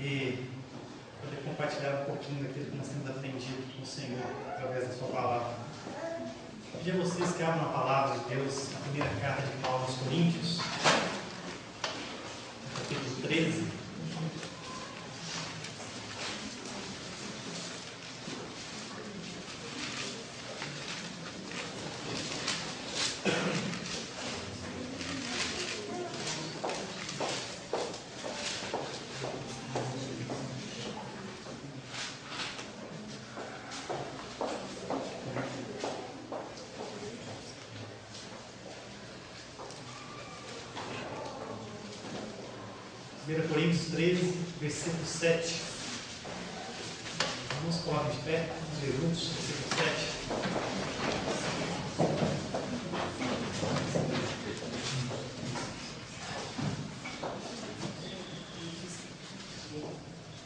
e poder compartilhar um pouquinho daquilo que nós temos aprendido com o Senhor através da sua palavra. Pedir a vocês que abram a palavra de Deus, a primeira carta de Paulo aos Coríntios, capítulo 13. Coríntios 13, versículo 7. Vamos colocar de pé, vamos ler juntos, versículo 7.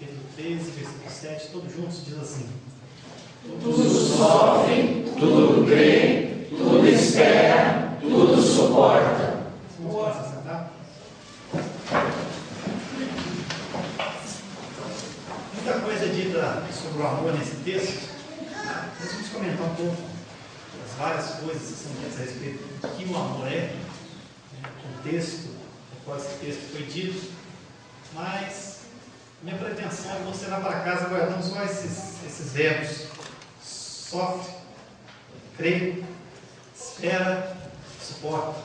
Capítulo 13, versículo 7, todos juntos, diz assim: tudo sofre, tudo crê, tudo espera, tudo suporta. Vamos começar a sentar? Muita coisa é dita sobre o amor nesse texto. Nós vamos comentar um pouco as várias coisas que são ditas a respeito do que o amor é, o contexto no qual esse texto foi dito, mas minha pretensão é que você vá para casa guardando só esses verbos: sofre, crê, espera, suporta.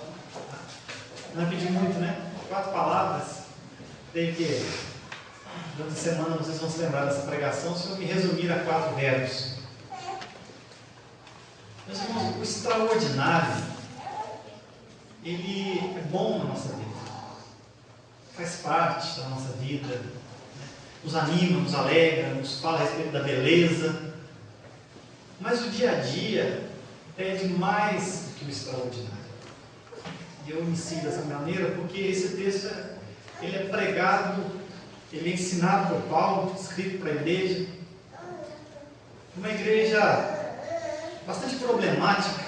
Não é pedir muito, né? 4 palavras. Creio que durante a semana vocês vão se lembrar dessa pregação se eu me resumir a 4 verbos. Meus irmãos, o extraordinário, ele é bom na nossa vida. Faz parte da nossa vida, né? Nos anima, nos alegra, nos fala a respeito da beleza. Mas o dia a dia pede mais do que o extraordinário. E eu inicio dessa maneira porque esse texto ele é pregado, ele é ensinado por Paulo, escrito para a igreja. Uma igreja bastante problemática.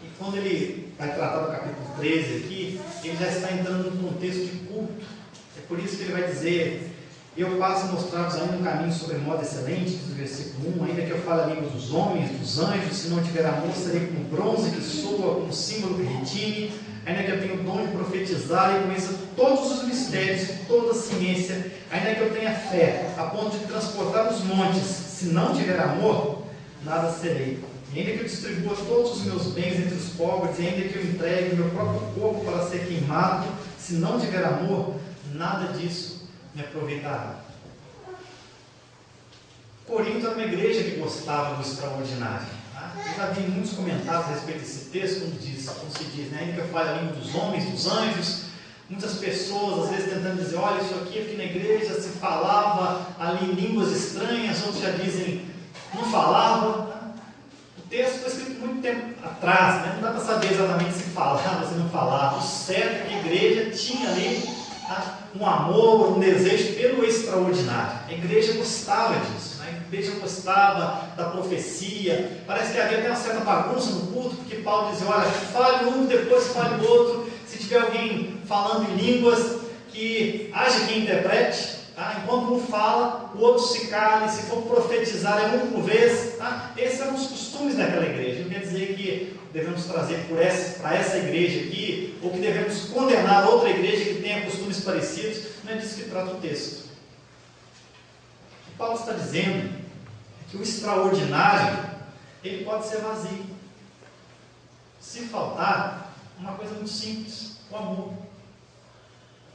E quando ele vai tratar do capítulo 13 aqui, ele já está entrando num contexto de culto. É por isso que ele vai dizer: eu passo a mostrar-vos ainda um caminho sobremodo excelente, diz o versículo 1, ainda que eu fale a língua dos homens, dos anjos, se não tiver amor, serei como bronze que soa, como símbolo que retine, ainda que eu tenha o dom de profetizar e conheça todos os mistérios, toda a ciência, ainda que eu tenha fé, a ponto de transportar os montes, se não tiver amor, nada serei. E ainda que eu distribua todos os meus bens entre os pobres, e ainda que eu entregue o meu próprio corpo para ser queimado, se não tiver amor, nada disso me aproveitará. Corinto era uma igreja que gostava do extraordinário. Eu já vi muitos comentários a respeito desse texto, como se diz, né? Ainda que eu fale a língua dos homens, dos anjos. Muitas pessoas, às vezes, tentando dizer: olha, isso aqui na igreja se falava ali em línguas estranhas, outros já dizem, não falava. O texto foi escrito muito tempo atrás, né? Não dá para saber exatamente se falava, se não falava. O certo é que a igreja tinha ali um amor, um desejo pelo extraordinário. A igreja gostava disso, né? A igreja gostava da profecia. Parece que havia até uma certa bagunça no culto, porque Paulo dizia: olha, fale um, depois fale o outro. Se tiver alguém falando em línguas, que haja quem interprete. Enquanto um fala, o outro se cala, e se for profetizar é um por vez. Esses eram os costumes daquela igreja. Não quer dizer que devemos trazer para essa igreja aqui, ou que devemos condenar outra igreja que tenha costumes parecidos. Não é disso que trata o texto. O que Paulo está dizendo é que o extraordinário, ele pode ser vazio. Se faltar, uma coisa muito simples: o amor.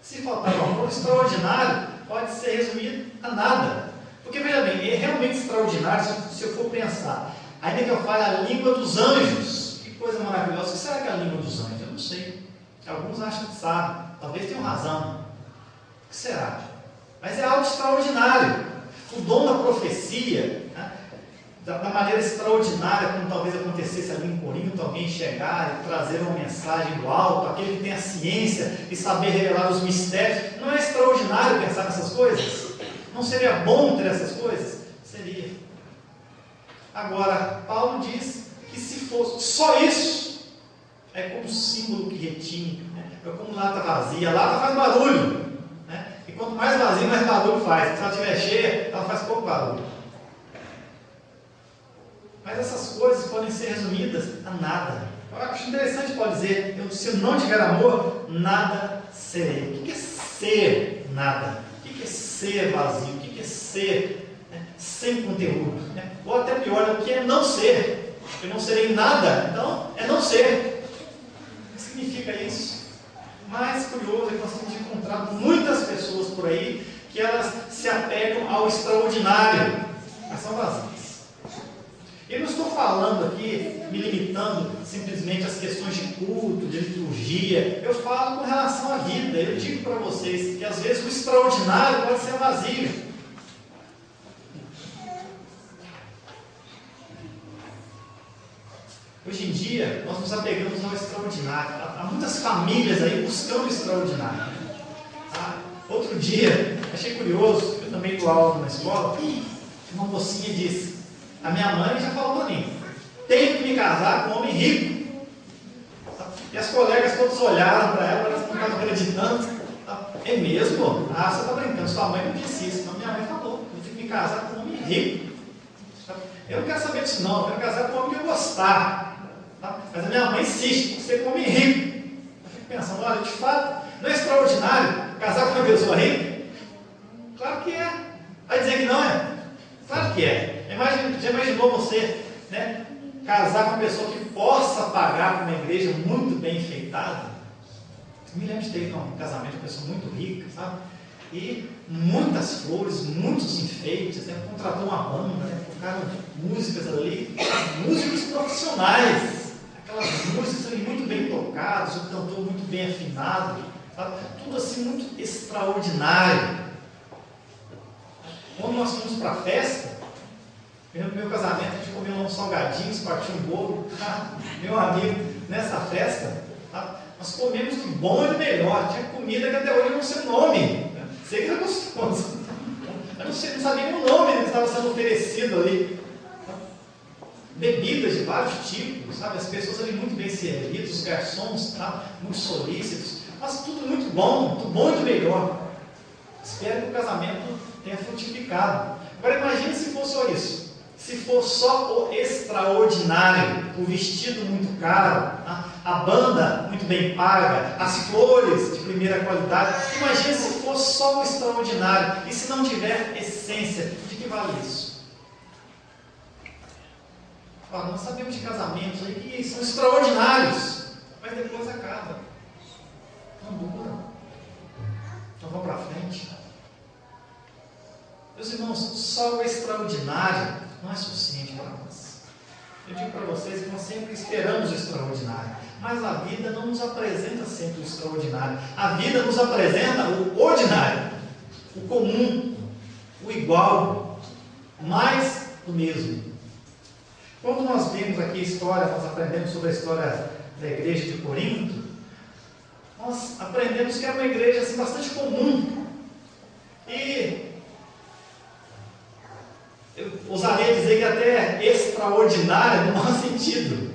Se faltar o amor, o extraordinário pode ser resumido a nada. Porque, veja bem, é realmente extraordinário se eu for pensar. Ainda que eu fale a língua dos anjos, que coisa maravilhosa. O que será que é a língua dos anjos? Eu não sei. Alguns acham que sabem, talvez tenham razão. O que será? Mas é algo extraordinário. O dom da profecia, né? Da maneira extraordinária, como talvez acontecesse ali em Corinto, alguém chegar e trazer uma mensagem do alto, aquele que tem a ciência e saber revelar os mistérios. Não é extraordinário pensar nessas coisas? Não seria bom ter essas coisas? Seria. Agora, Paulo diz que se fosse só isso, é como símbolo que retine, né? É como lata vazia. A lata faz barulho, né? E quanto mais vazio, mais barulho faz. Se ela estiver cheia, ela faz pouco barulho. Mas essas coisas podem ser resumidas a nada. Eu acho interessante Paulo dizer, se eu não tiver amor, nada serei. O que é ser nada? O que é ser vazio? O que é ser sem conteúdo? Ou até pior, o que é não ser? Eu não serei nada, então é não ser. O que significa isso? Mais curioso é que nós temos encontrado muitas pessoas por aí que elas se apegam ao extraordinário, mas são vazias. Eu não estou falando aqui, me limitando simplesmente às questões de culto, de liturgia. Eu falo com relação à vida. Eu digo para vocês que às vezes o extraordinário pode ser vazio. Hoje em dia, nós nos apegamos ao extraordinário. Há muitas famílias aí buscando o extraordinário. Outro dia, achei curioso, eu também dou aula na escola, uma mocinha disse: a minha mãe já falou para mim, tenho que me casar com um homem rico. E as colegas todos olharam para ela, elas não estavam acreditando. É mesmo? Ah, você está brincando, sua mãe não disse isso. Não, minha mãe falou, eu tenho que me casar com um homem rico. Eu não quero saber disso não, eu quero casar com um homem que eu gostar. Mas a minha mãe insiste, tem que ser com um homem rico. Eu fico pensando, olha, de fato, não é extraordinário casar com uma pessoa rica? Claro que é. Vai dizer que não é? Claro que é. Já imaginou você, casar com uma pessoa que possa pagar para uma igreja muito bem enfeitada? Eu me lembro de ter ido um casamento de uma pessoa muito rica, sabe? E muitas flores, muitos enfeites, contratou uma banda, tocaram músicas ali, músicos profissionais, aquelas músicas ali muito bem tocadas, o cantor muito bem afinado, sabe? Tudo assim muito extraordinário. Quando nós fomos para a festa, no meu casamento, a gente comeu uns salgadinhos, partiu um bolo. Meu amigo, nessa festa, nós comemos do bom e do melhor. Tinha comida que até hoje eu não sei o nome. Sei que era gostoso. Eu não sabia nem o nome que estava sendo oferecido ali. Bebidas de vários tipos, sabe? As pessoas ali muito bem servidas, os garçons, muito solícitos. Mas tudo muito bom e do melhor. Espero que o casamento tenha frutificado. Agora imagine se for só isso. Se for só o extraordinário, o vestido muito caro, a banda muito bem paga, as flores de primeira qualidade, imagine se for só o extraordinário, e se não tiver essência, de que vale isso? Nós sabemos de casamentos aí que são extraordinários, mas depois acaba, não duram, não vão para frente. Meus irmãos, só o extraordinário não é suficiente para nós. Eu digo para vocês que nós sempre esperamos o extraordinário, mas a vida não nos apresenta sempre o extraordinário. A vida nos apresenta o ordinário, o comum, o igual, mais do mesmo. Quando nós vemos aqui a história, nós aprendemos sobre a história da igreja de Corinto, nós aprendemos que era uma igreja assim, bastante comum. E eu ousaria dizer que até extraordinária no mau sentido.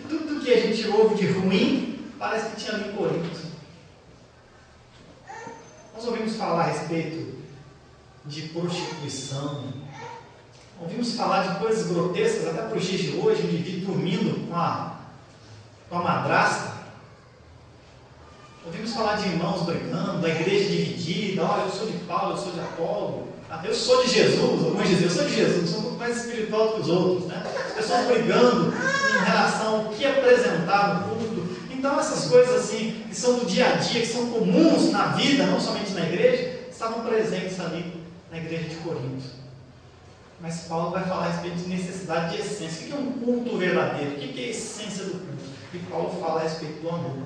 Tudo que a gente ouve de ruim parece que tinha ali em Corinto. Nós ouvimos falar a respeito de prostituição, ouvimos falar de coisas grotescas, até para os dias de hoje, um indivíduo dormindo com a madrasta. Ouvimos falar de irmãos brigando, da igreja dividida, olha, eu sou de Paulo, eu sou de Apolo. Eu sou de Jesus, alguns dizem, eu sou de Jesus, sou um pouco mais espiritual do que os outros, As pessoas brigando em relação ao que apresentar no culto. Então essas coisas assim, que são do dia a dia, que são comuns na vida, não somente na igreja, estavam presentes ali na igreja de Corinto. Mas Paulo vai falar a respeito de necessidade de essência. O que é um culto verdadeiro? O que é a essência do culto? E Paulo fala a respeito do amor.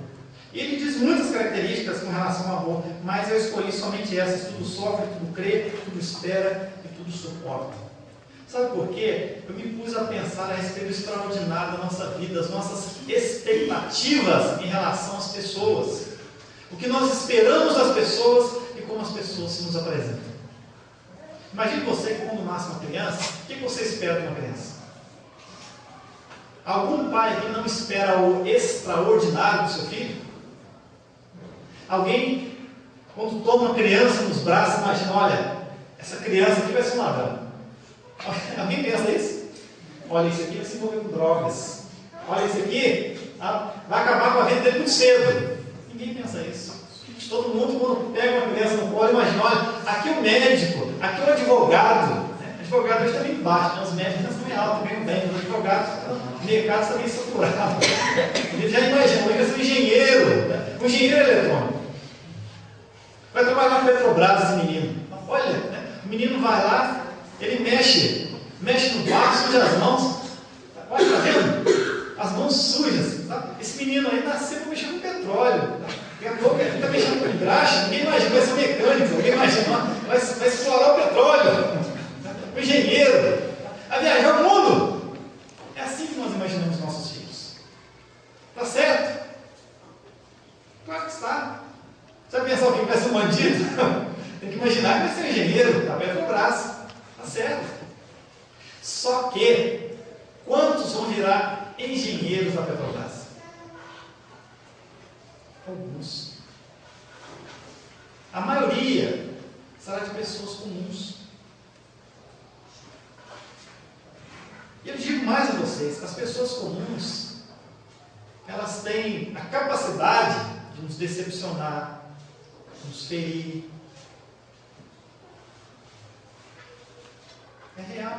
E ele diz muitas características com relação ao amor, mas eu escolhi somente essas: tudo sofre, tudo crê, tudo espera e tudo suporta. Sabe por quê? Eu me pus a pensar a respeito do extraordinário da nossa vida, as nossas expectativas em relação às pessoas, o que nós esperamos das pessoas e como as pessoas se nos apresentam. Imagine você que quando nasce uma criança, o que você espera de uma criança? Algum pai que não espera o extraordinário do seu filho? Alguém Quando toma uma criança nos braços, imagina, olha, essa criança aqui vai ser um ladrão. Alguém pensa isso? Olha, isso aqui vai se envolver com drogas. Olha, isso aqui vai acabar com a vida dele muito cedo. Ninguém pensa isso. Todo mundo, quando pega uma criança no colo, imagina, olha, aqui o médico, aqui o advogado. Advogado hoje está bem baixo, né? Os médicos estão bem altos, bem bem. Os advogados, o mercado está bem saturado. Ele já imagina, ele vai ser um engenheiro, né? Um engenheiro eletrônico. Vai trabalhar na Petrobras esse menino. Olha, né? O menino vai lá, ele mexe no barco, suja as mãos. Olha, está vendo? As mãos sujas. Sabe? Esse menino aí nasceu para mexer com petróleo. Daqui a pouco ele está mexendo com graxa. Ninguém imagina, vai ser mecânico, ninguém imagina, vai explorar o petróleo. O engenheiro, a viajar o mundo. É assim que nós imaginamos nossos filhos. Está certo? Claro que está. Você vai pensar alguém que vai ser um bandido? Tem que imaginar que vai ser um engenheiro, está perto do braço. Está certo. Só que, quantos vão virar engenheiros da Petrobras? Alguns. A maioria será de pessoas comuns. E eu digo mais a vocês, as pessoas comuns, elas têm a capacidade de nos decepcionar, de nos ferir. É real.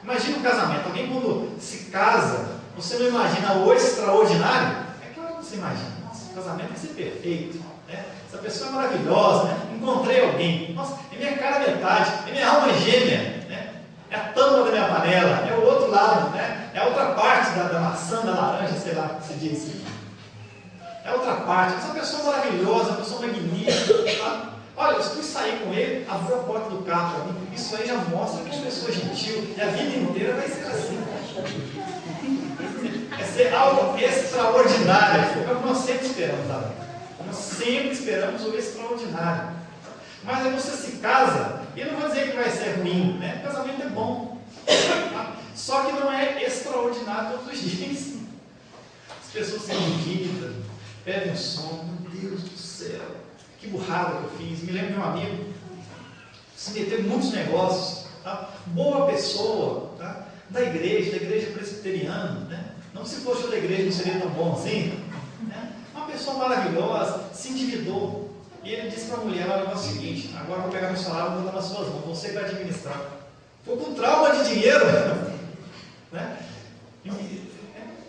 Imagina um casamento, alguém quando se casa, você não imagina o extraordinário? É claro que você imagina, nossa, o casamento tem que ser perfeito, né? Essa pessoa é maravilhosa, né? Encontrei alguém, nossa, é minha cara metade, é minha alma gêmea. É a tampa da minha panela, é o outro lado, né? É a outra parte da maçã, da laranja, sei lá o que se diz. É a outra parte. Essa pessoa maravilhosa, uma pessoa magnífica. Tá? Olha, eu fui sair com ele, abriu a porta do carro para mim. Isso aí já mostra que é uma pessoa gentil. E a vida inteira vai ser assim. É ser algo extraordinário. É o que nós sempre esperamos, tá? Nós sempre esperamos o extraordinário. Mas aí você se casa, e não vou dizer que vai ser ruim, né? O casamento é bom. Tá? Só que não é extraordinário todos os dias. As pessoas se endividam, pedem um sono, meu Deus do céu, que burrada que eu fiz. Me lembro de um amigo, se meteu em muitos negócios, tá? Boa pessoa, tá? da igreja presbiteriana, né? Não se fosse da igreja não seria tão bom assim, né? Uma pessoa maravilhosa, se endividou. E ele disse para a mulher, olha, o seguinte, agora eu vou pegar meu salário e vou dar nas suas mãos, você vai administrar. Foi com trauma de dinheiro, né?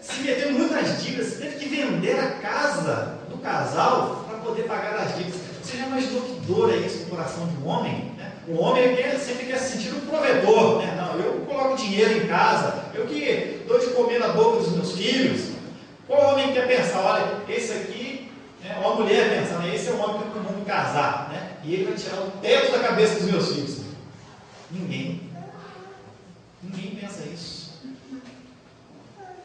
Se meteu em muitas dívidas, teve que vender a casa do casal para poder pagar as dívidas. Você já imaginou que dor é isso no coração de um homem? Né? O homem sempre quer se sentir um provedor, né? Não, eu coloco dinheiro em casa, eu que dou de comer na boca dos meus filhos. Qual homem quer pensar, olha, esse aqui, uma mulher pensando, esse é o homem que eu costumo me casar, né? E ele vai tirar o teto da cabeça dos meus filhos. Ninguém pensa isso.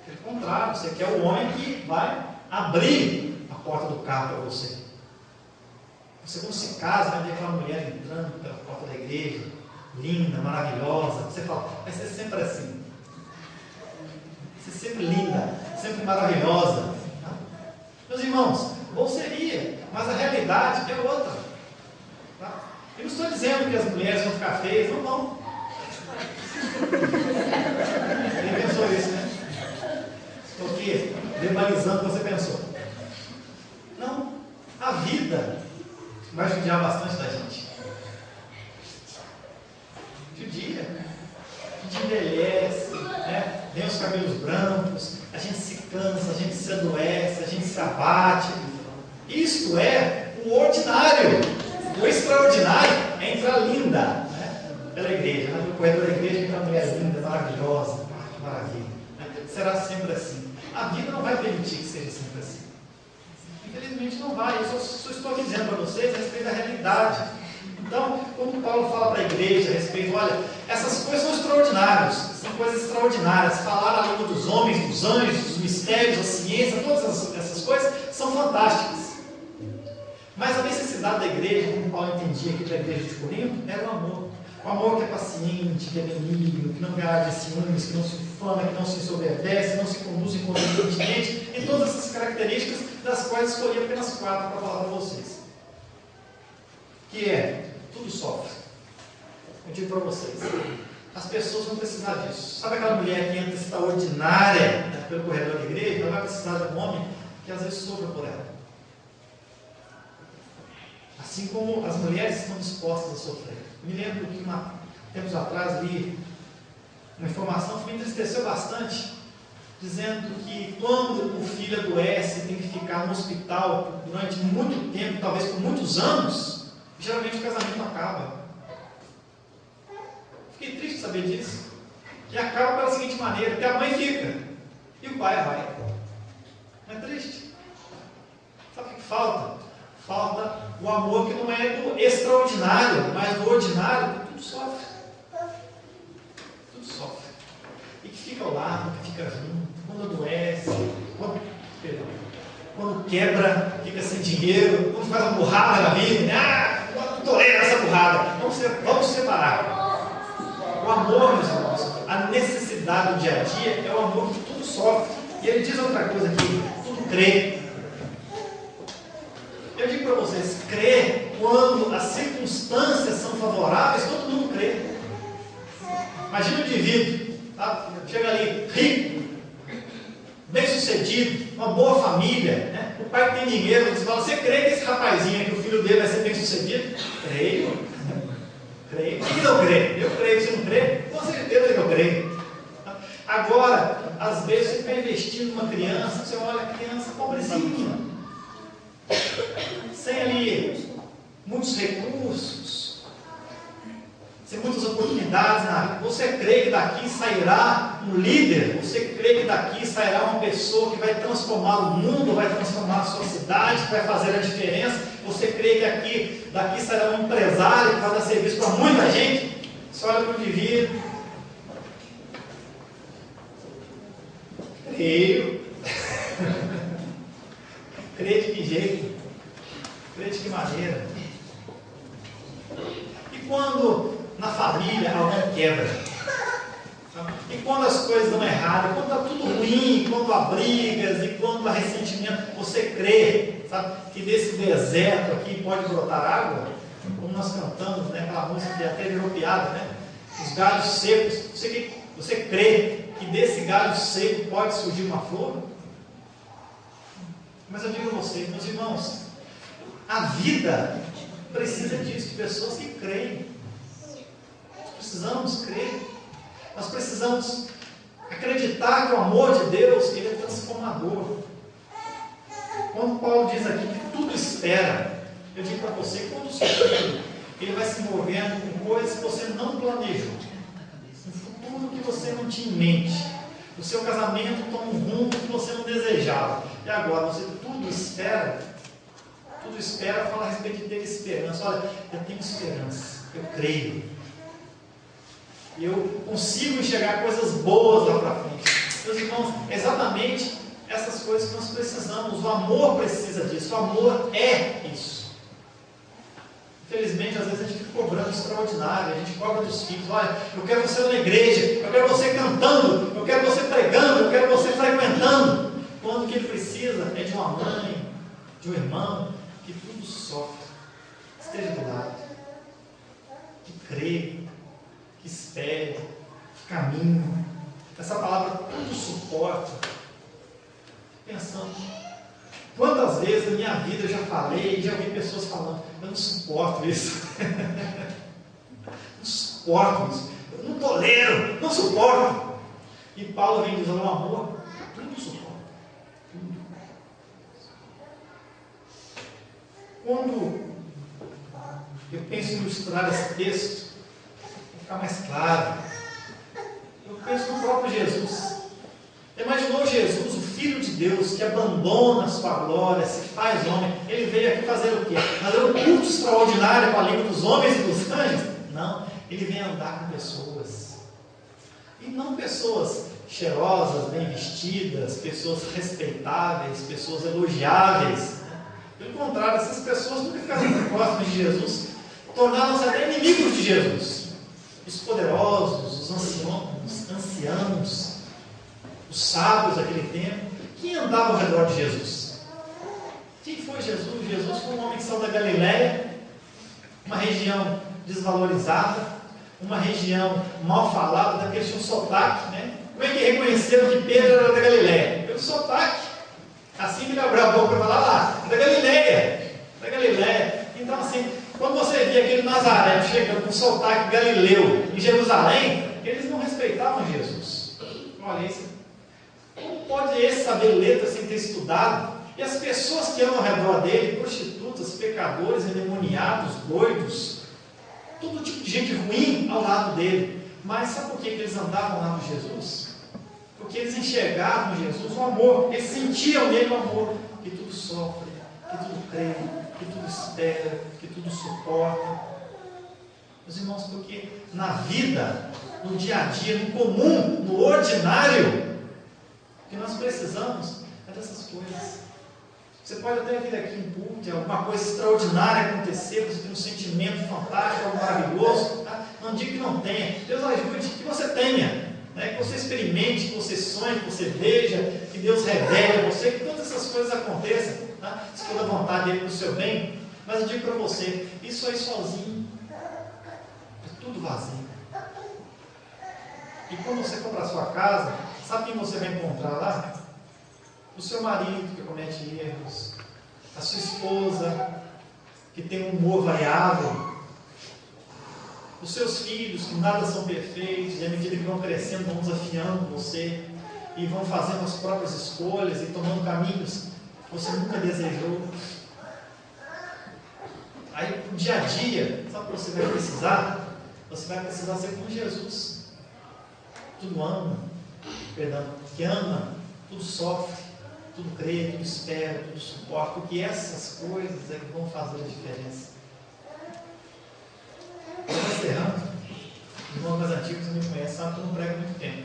Pelo contrário, você quer o homem que vai abrir a porta do carro para você. Você quando se casa, vai ver aquela mulher entrando pela porta da igreja, linda, maravilhosa. Você fala, vai ser sempre assim. Vai ser sempre linda, sempre maravilhosa. Tá? Meus irmãos, bom seria, mas a realidade é outra. Tá? Eu não estou dizendo que as mulheres vão ficar feias, não vão. Quem pensou isso, né? Estou aqui verbalizando o que você pensou. Não, a vida vai judiar bastante da gente. Judia. A gente envelhece, né? Vem os cabelos brancos, a gente se cansa, a gente se adoece, a gente se abate. Isto é o ordinário. O extraordinário é entrar linda, né? Pela igreja, né? No corredor da igreja entra uma mulher linda, maravilhosa. Que maravilha. Né? Será sempre assim. A vida não vai permitir que seja sempre assim. Infelizmente não vai. Eu só estou aqui dizendo para vocês a respeito da realidade. Então, quando Paulo fala para a igreja a respeito, olha, essas coisas são extraordinárias, são coisas extraordinárias. Falar a língua dos homens, dos anjos, dos mistérios, da ciência, todas essas coisas são fantásticas. Mas a necessidade da igreja, como Paulo entendia aqui da igreja de Corinto, era o amor. O amor que é paciente, que é benigno, que não reage a ciúmes, que não se ufana, que não se ensoberbece, não se conduz inconvenientemente, e todas essas características das quais escolhi apenas 4 para falar para vocês. que é, tudo sofre. Eu digo para vocês, as pessoas vão precisar disso. Sabe aquela mulher que entra extraordinária, né, pelo corredor da igreja? Ela vai precisar de um homem que às vezes sofra por ela. Assim como as mulheres estão dispostas a sofrer. Me lembro que tempos atrás li uma informação que me entristeceu bastante, dizendo que quando o filho adoece, tem que ficar no hospital durante muito tempo, talvez por muitos anos, geralmente o casamento acaba. Fiquei triste de saber disso. E acaba pela seguinte maneira, que a mãe fica e o pai vai. Não é triste? Sabe o que falta? Falta o amor que não é do extraordinário, mas do ordinário, que tudo sofre. Tudo sofre. E que fica ao lado, que fica junto, quando adoece, quando quebra, fica sem dinheiro, quando faz uma burrada na vida, né? Não tolera essa burrada. Vamos separar. O amor, meus irmãos, a necessidade do dia a dia é o amor que tudo sofre. E ele diz outra coisa aqui, tudo crê. Eu digo para vocês, crê quando as circunstâncias são favoráveis, todo mundo crê. Imagina um indivíduo, tá? Chega ali, rico, bem sucedido, uma boa família, né? O pai tem dinheiro, você fala, você crê que esse rapazinho aqui, o filho dele vai ser bem sucedido? Creio. Creio. Quem não crê? Eu creio. Você não crê? Com certeza que eu creio. Agora, às vezes você está investindo numa criança, você olha a criança pobrezinha, sem ali muitos recursos, sem muitas oportunidades na vida. Você crê que daqui sairá um líder? Você crê que daqui sairá uma pessoa que vai transformar o mundo, vai transformar a sua cidade, que vai fazer a diferença? Você crê que daqui sairá um empresário que vai dar serviço para muita gente? Você olha para o indivíduo. Creio. Creio de que jeito? Creio de que maneira? E quando na família alguém quebra? Sabe? E quando as coisas dão errado? Quando está tudo ruim? Quando há brigas? E quando há ressentimento? Você crê, sabe, que desse deserto aqui pode brotar água? Como nós cantamos, né, aquela música que até virou piada, né? Os galhos secos. Você crê que desse galho seco pode surgir uma flor? Mas eu digo a vocês, meus irmãos, a vida precisa disso, de pessoas que creem. Nós precisamos crer. Nós precisamos acreditar que o amor de Deus, ele é transformador. Quando Paulo diz aqui que tudo espera, eu digo para você que quando sofrer, ele vai se envolvendo com coisas que você não planejou. Um futuro que você não tinha em mente. O seu casamento toma um rumo que você não desejava. E agora você tudo espera fala a respeito de ter esperança. Olha, eu tenho esperança, eu creio. E eu consigo enxergar coisas boas lá para frente. Meus irmãos, exatamente essas coisas que nós precisamos. O amor precisa disso. O amor é isso. Infelizmente, às vezes a gente fica cobrando extraordinário, a gente cobra dos filhos, olha, eu quero você na igreja, eu quero você cantando, eu quero você pregando, eu quero você frequentando. Quando o que ele precisa é de uma mãe, de um irmão, que tudo sofre, esteja do lado, que crê, que espere, que caminhe. Essa palavra tudo suporta. Pensando, quantas vezes na minha vida eu já falei, já ouvi pessoas falando, eu não suporto isso. Não suporto isso. Eu não tolero, não suporto. E Paulo vem dizendo, o amor, tudo suporta. Tudo. Quando eu penso em ilustrar esse texto, para ficar mais claro, eu penso no próprio Jesus. Imaginou Jesus, o Filho de Deus, que abandona a sua glória, se faz homem, ele veio aqui fazer o quê? Fazer um culto extraordinário com a língua dos homens e dos anjos? Não, ele vem andar com pessoas. E não pessoas cheirosas, bem vestidas, pessoas respeitáveis, pessoas elogiáveis. Pelo contrário, essas pessoas nunca ficaram muito próximas de Jesus, tornaram-se até inimigos de Jesus. Os poderosos, os anciãos, os sábios daquele tempo, quem andava ao redor de Jesus? Quem foi Jesus? Jesus foi um homem que saiu da Galileia, uma região desvalorizada, uma região mal falada, daquele tinha um sotaque, né? Como é que reconheceram que Pedro era da Galileia? Pelo sotaque. Assim que ele abriu a boca para falar lá, da Galileia, da Galileia. Então assim, quando você via aquele Nazareno chegando com sotaque galileu em Jerusalém, eles não respeitavam Jesus. Olha isso. Como pode esse saber letras sem ter estudado? E as pessoas que andam ao redor dele, prostitutas, pecadores, endemoniados, doidos, todo tipo de gente ruim ao lado dele. Mas sabe por que eles andavam ao lado de Jesus? Porque eles enxergavam em Jesus o amor, eles sentiam nele o amor, que tudo sofre, que tudo crê, que tudo espera, que tudo suporta. Meus irmãos, porque na vida, no dia a dia, no comum, no ordinário, o que nós precisamos é dessas coisas. Você pode até vir aqui em culto, alguma coisa extraordinária acontecer, você tem um sentimento fantástico, algo maravilhoso, tá? Não digo que não tenha, Deus ajude que você tenha, né? Que você experimente, que você sonhe, que você veja, que Deus revele a você, que todas essas coisas aconteçam, tá? Se for da vontade dele para o seu bem. Mas eu digo para você, isso aí sozinho é tudo vazio. E quando você for para a sua casa, sabe quem você vai encontrar lá? O seu marido que comete erros, a sua esposa que tem um humor variável, os seus filhos que nada são perfeitos, e à medida que vão crescendo, vão desafiando você e vão fazendo as próprias escolhas e tomando caminhos que você nunca desejou. Aí, no dia a dia, sabe o que você vai precisar? Você vai precisar ser como Jesus. Tudo ama, que ama, tudo sofre, tudo crê, tudo espera, tudo suporta, porque essas coisas é que vão fazer a diferença. Estou encerrando. Os irmãos mais antigos que me conhecem sabem que eu não prego muito tempo.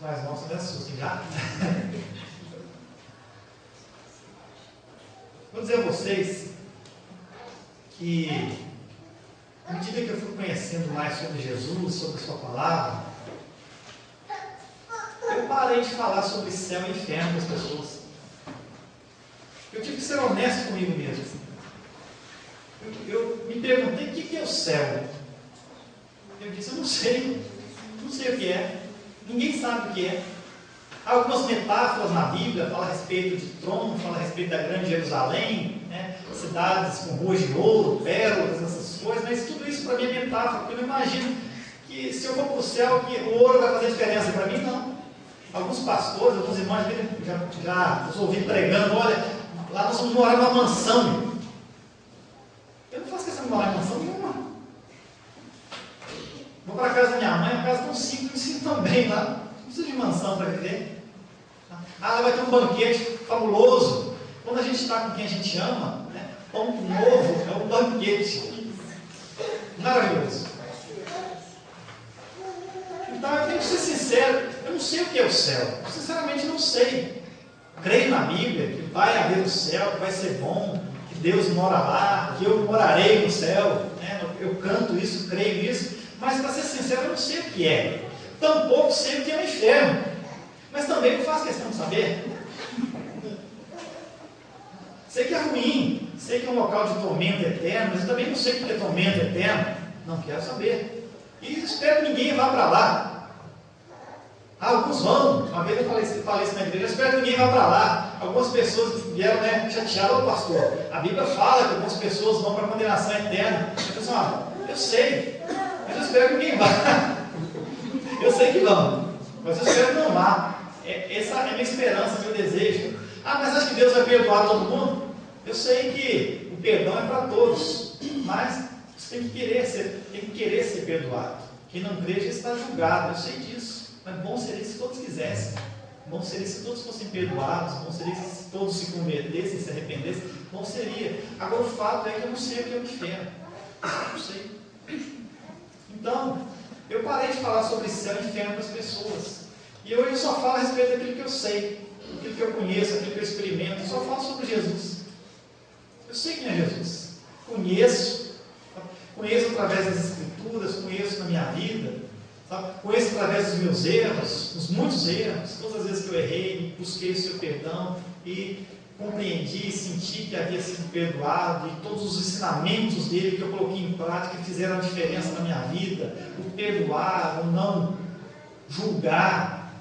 Mas não se me assustem já. Vou dizer a vocês que, à medida que eu fui conhecendo mais sobre Jesus, sobre a sua palavra, eu parei de falar sobre céu e inferno para as pessoas. Eu tive que ser honesto comigo mesmo. Eu me perguntei o que é o céu. Eu disse, eu não sei o que é. Ninguém sabe o que é. Há algumas metáforas na Bíblia, fala a respeito de trono, fala a respeito da grande Jerusalém, né? Cidades com ruas de ouro, pérolas, essas coisas, mas tudo isso para mim é metáfora, porque eu não imagino que se eu for para o céu, que o ouro vai fazer diferença para mim, não. Alguns pastores, alguns irmãos já os ouvi pregando, olha, lá nós vamos morar numa mansão. Eu não faço questão de morar em mansão nenhuma. Vou para a casa da minha mãe, a casa tão simples, me sinto tão bem lá. Não preciso de mansão para viver. Lá vai ter um banquete fabuloso. Quando a gente está com quem a gente ama, né, pão novo é um banquete maravilhoso. Então eu tenho que ser sincero, eu não sei o que é o céu. Eu sinceramente não sei. Creio na Bíblia que vai haver o céu, que vai ser bom, que Deus mora lá, que eu morarei no céu, né? Eu canto isso, creio nisso, mas para ser sincero, eu não sei o que é. Tampouco sei o que é o inferno, mas também não faço questão de saber. Sei que é ruim, sei que é um local de tormento eterno, mas eu também não sei o que é tormento eterno, não quero saber. E espero que ninguém vá para lá. Alguns vão, uma vez eu falei isso na igreja, eu espero que ninguém vá para lá. Algumas pessoas vieram, né, chateadas, ô pastor, a Bíblia fala que algumas pessoas vão para a condenação eterna. Eu falei assim, eu sei, mas eu espero que ninguém vá. Eu sei que vão, mas eu espero que não vá. Essa é a minha esperança, meu desejo. Mas acho que Deus vai perdoar todo mundo? Eu sei que o perdão é para todos, mas você tem que querer ser perdoado. Quem não crê já está julgado, eu sei disso. Mas bom seria se todos quisessem. Bom seria se todos fossem perdoados. Bom seria se todos se convertessem, se arrependessem. Bom seria. Agora o fato é que eu não sei o que é o inferno. Eu não sei. Então, eu parei de falar sobre céu e inferno para as pessoas. E hoje eu só falo a respeito daquilo que eu sei, aquilo que eu conheço, aquilo que eu experimento. Eu só falo sobre Jesus. Eu sei quem é Jesus. Conheço através das Escrituras, conheço na minha vida. Conheço através dos meus erros, os muitos erros, todas as vezes que eu errei, busquei o seu perdão e compreendi e senti que havia sido perdoado, e todos os ensinamentos dele que eu coloquei em prática fizeram a diferença na minha vida. O perdoar, o não julgar,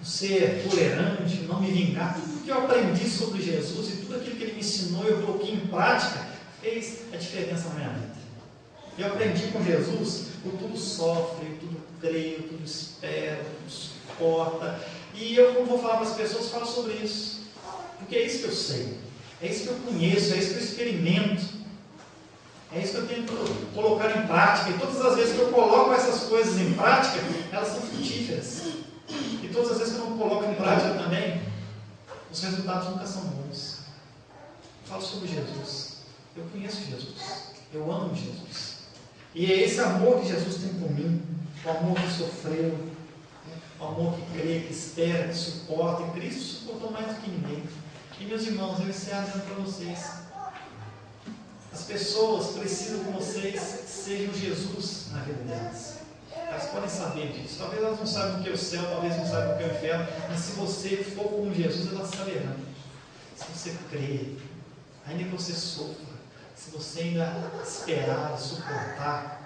o ser tolerante, o não me vingar, tudo que eu aprendi sobre Jesus e tudo aquilo que ele me ensinou, eu coloquei em prática, fez a diferença na minha vida. Eu aprendi com Jesus, o tudo sofre, o tudo crê, o tudo espera, o tudo suporta. E eu, como vou falar para as pessoas, falo sobre isso. Porque é isso que eu sei, é isso que eu conheço, é isso que eu experimento, é isso que eu tento colocar em prática. E todas as vezes que eu coloco essas coisas em prática, elas são frutíferas. E todas as vezes que eu não coloco em prática também, os resultados nunca são bons. Eu falo sobre Jesus, eu conheço Jesus, eu amo Jesus. E é esse amor que Jesus tem por mim, o amor que sofreu, o amor que crê, que espera, que suporta. E Cristo suportou mais do que ninguém. E meus irmãos, eu encerro dizendo para vocês, as pessoas precisam que vocês sejam Jesus na vida delas. Elas podem saber disso. Talvez elas não saibam o que é o céu, talvez não saibam o que é o inferno, mas se você for como Jesus, elas saberão. Se você crer, ainda que você sofra, se você ainda esperar e suportar,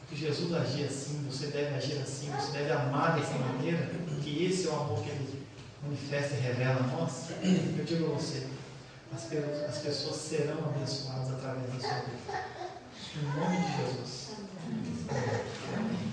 porque Jesus agia assim, você deve agir assim, você deve amar dessa maneira, porque esse é o amor que ele manifesta e revela a nós. Eu digo a você, as pessoas serão abençoadas através da sua vida. Em nome de Jesus. Amém.